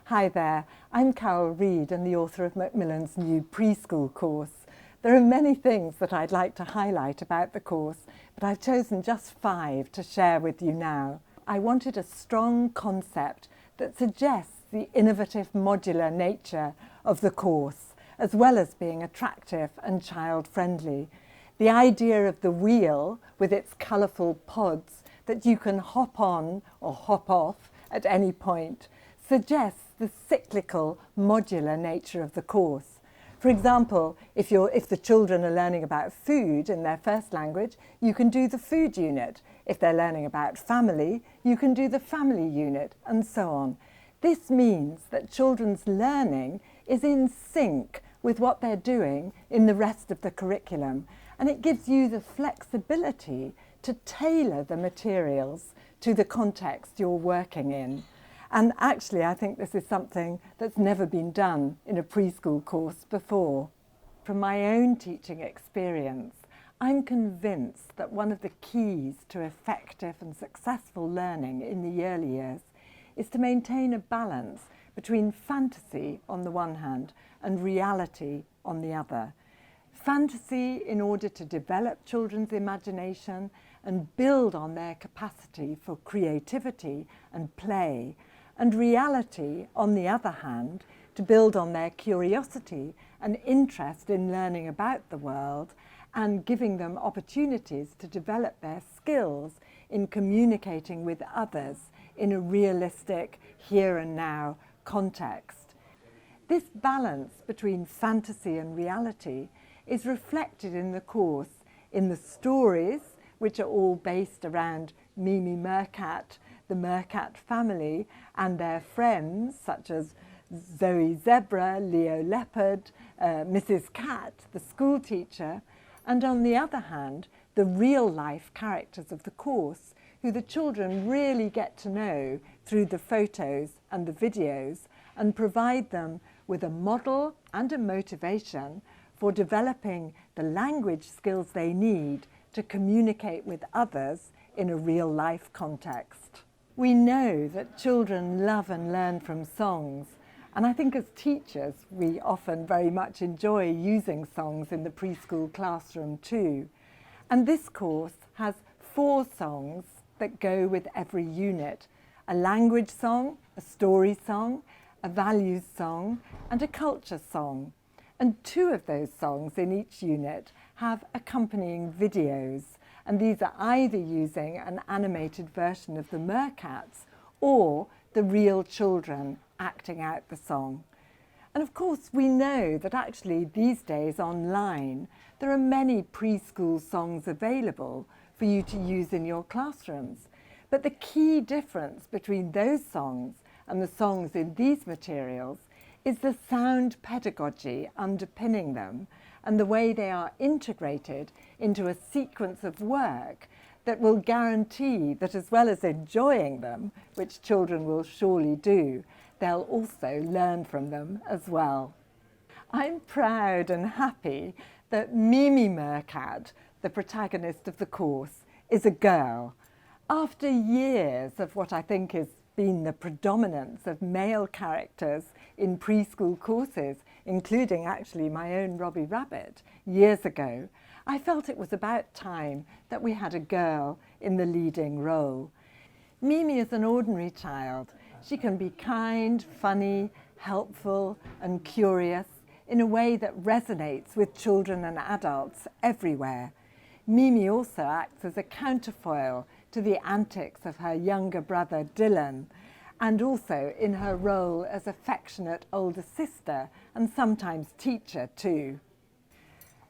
Hi there, I'm Carol Reid and the author of Macmillan's new preschool course. There are many things that I'd like to highlight about the course, but I've chosen just 5 to share with you now. I wanted a strong concept that suggests the innovative modular nature of the course, as well as being attractive and child-friendly. The idea of the wheel with its colourful pods that you can hop on or hop off at any point suggests the cyclical, modular nature of the course. For example, if the children are learning about food in their first language, you can do the food unit. If they're learning about family, you can do the family unit, and so on. This means that children's learning is in sync with what they're doing in the rest of the curriculum, and it gives you the flexibility to tailor the materials to the context you're working in. And actually, I think this is something that's never been done in a preschool course before. From my own teaching experience, I'm convinced that one of the keys to effective and successful learning in the early years is to maintain a balance between fantasy on the one hand and reality on the other. Fantasy in order to develop children's imagination and build on their capacity for creativity and play, and reality, on the other hand, to build on their curiosity and interest in learning about the world and giving them opportunities to develop their skills in communicating with others in a realistic here and now context. This balance between fantasy and reality is reflected in the course in the stories, which are all based around Mimi Meerkat, the Meerkat family, and their friends such as Zoe Zebra, Leo Leopard, Mrs. Cat, the school teacher, and on the other hand, the real-life characters of the course, who the children really get to know through the photos and the videos, and provide them with a model and a motivation for developing the language skills they need to communicate with others in a real-life context. We know that children love and learn from songs, and I think as teachers we often very much enjoy using songs in the preschool classroom too. And this course has 4 songs that go with every unit: a language song, a story song, a values song, and a culture song. And 2 of those songs in each unit have accompanying videos, and these are either using an animated version of the Meerkats or the real children acting out the song. And of course we know that actually these days online there are many preschool songs available for you to use in your classrooms. But the key difference between those songs and the songs in these materials is the sound pedagogy underpinning them and the way they are integrated into a sequence of work that will guarantee that, as well as enjoying them, which children will surely do, they'll also learn from them as well. I'm proud and happy that Mimi Meerkat, the protagonist of the course, is a girl. After years of what I think has been the predominance of male characters in preschool courses, including actually my own Robbie Rabbit years ago, I felt it was about time that we had a girl in the leading role. Mimi is an ordinary child. She can be kind, funny, helpful and curious in a way that resonates with children and adults everywhere. Mimi also acts as a counterfoil to the antics of her younger brother Dylan, and also in her role as affectionate older sister and sometimes teacher too.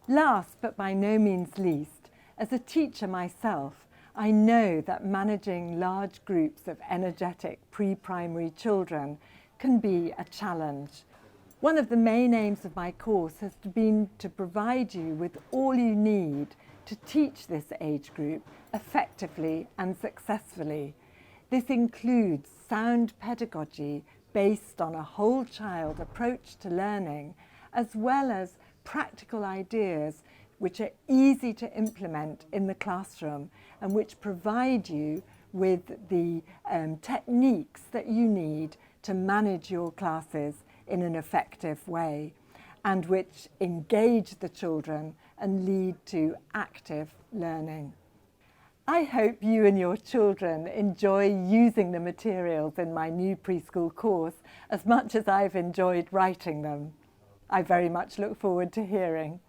Last but by no means least, as a teacher myself, I know that managing large groups of energetic pre-primary children can be a challenge. One of the main aims of my course has been to provide you with all you need to teach this age group effectively and successfully. This includes sound pedagogy based on a whole child approach to learning, as well as practical ideas which are easy to implement in the classroom and which provide you with the techniques that you need to manage your classes in an effective way and which engage the children and lead to active learning. I hope you and your children enjoy using the materials in my new preschool course as much as I've enjoyed writing them. I very much look forward to hearing.